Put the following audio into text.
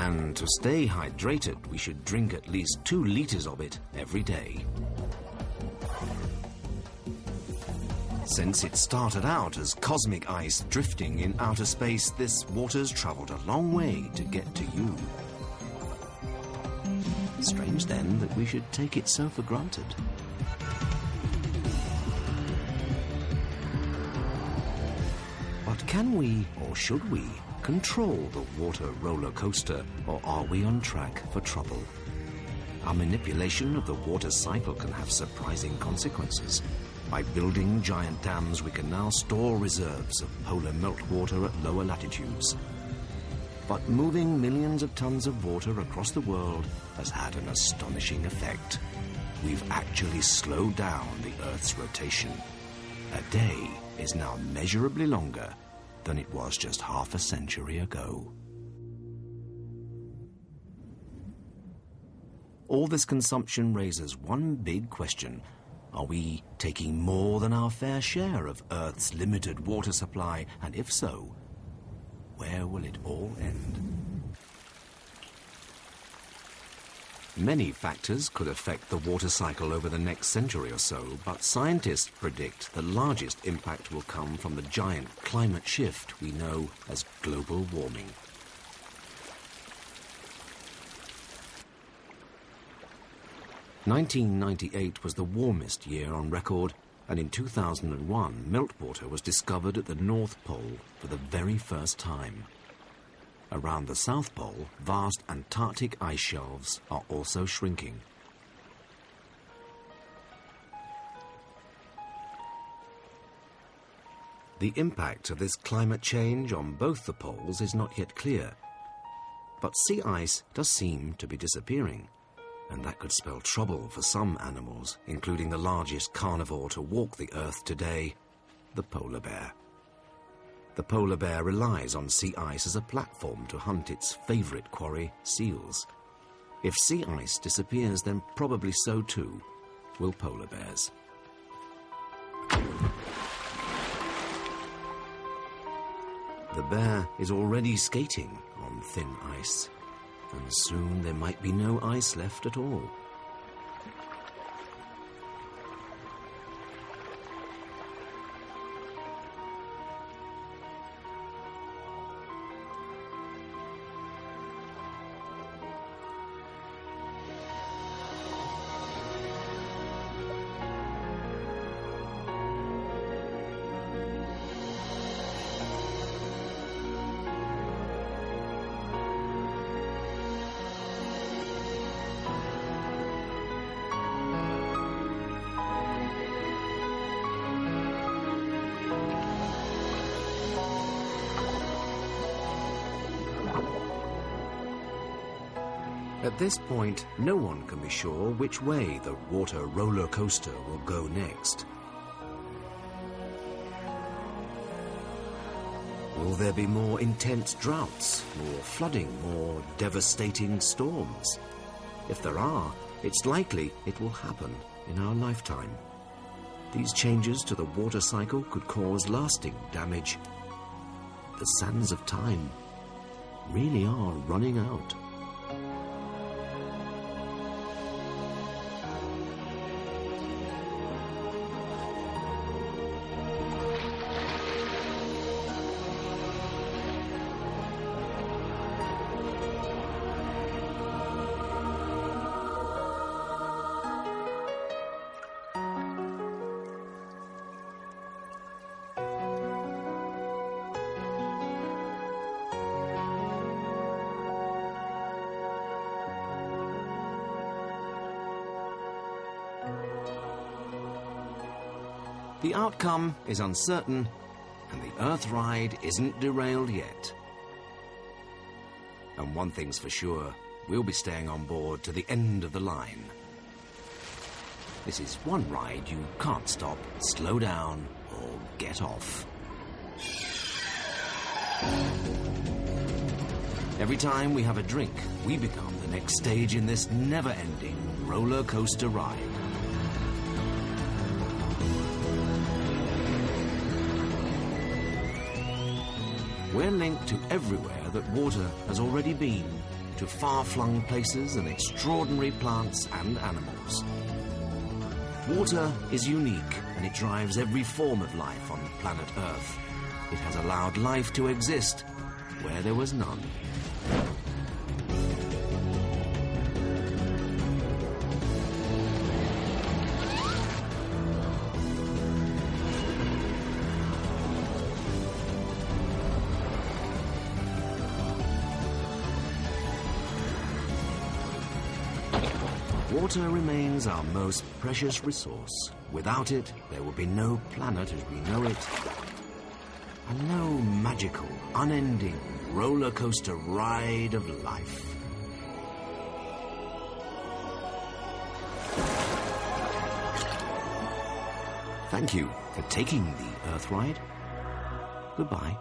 And to stay hydrated, we should drink at least 2 liters of it every day. Since it started out as cosmic ice drifting in outer space, this water's traveled a long way to get to you. Strange then that we should take it so for granted. But can we, or should we, control the water roller coaster, or are we on track for trouble? Our manipulation of the water cycle can have surprising consequences. By building giant dams, we can now store reserves of polar meltwater at lower latitudes. But moving millions of tons of water across the world has had an astonishing effect. We've actually slowed down the Earth's rotation. A day is now measurably longer than it was just half a century ago. All this consumption raises one big question. Are we taking more than our fair share of Earth's limited water supply? And if so, where will it all end? Many factors could affect the water cycle over the next century or so, but scientists predict the largest impact will come from the giant climate shift we know as global warming. (1998) was the warmest year on record, and in 2001 meltwater was discovered at the North Pole for the very first time. Around the South Pole, vast Antarctic ice shelves are also shrinking. The impact of this climate change on both the poles is not yet clear, but sea ice does seem to be disappearing, and that could spell trouble for some animals, including the largest carnivore to walk the Earth today, the polar bear. The polar bear relies on sea ice as a platform to hunt its favorite quarry, seals. If sea ice disappears, then probably so too will polar bears. The bear is already skating on thin ice, and soon there might be no ice left at all. At this point, no one can be sure which way the water roller coaster will go next. Will there be more intense droughts, more flooding, more devastating storms? If there are, it's likely it will happen in our lifetime. These changes to the water cycle could cause lasting damage. The sands of time really are running out. The outcome is uncertain, and the Earth ride isn't derailed yet. And one thing's for sure, we'll be staying on board to the end of the line. This is one ride you can't stop, slow down, or get off. Every time we have a drink, we become the next stage in this never-ending roller coaster ride. We're linked to everywhere that water has already been, to far-flung places and extraordinary plants and animals. Water is unique, and it drives every form of life on planet Earth. It has allowed life to exist where there was none. Water remains our most precious resource. Without it, there would be no planet as we know it, and no magical, unending roller coaster ride of life. Thank you for taking the Earth ride. Goodbye.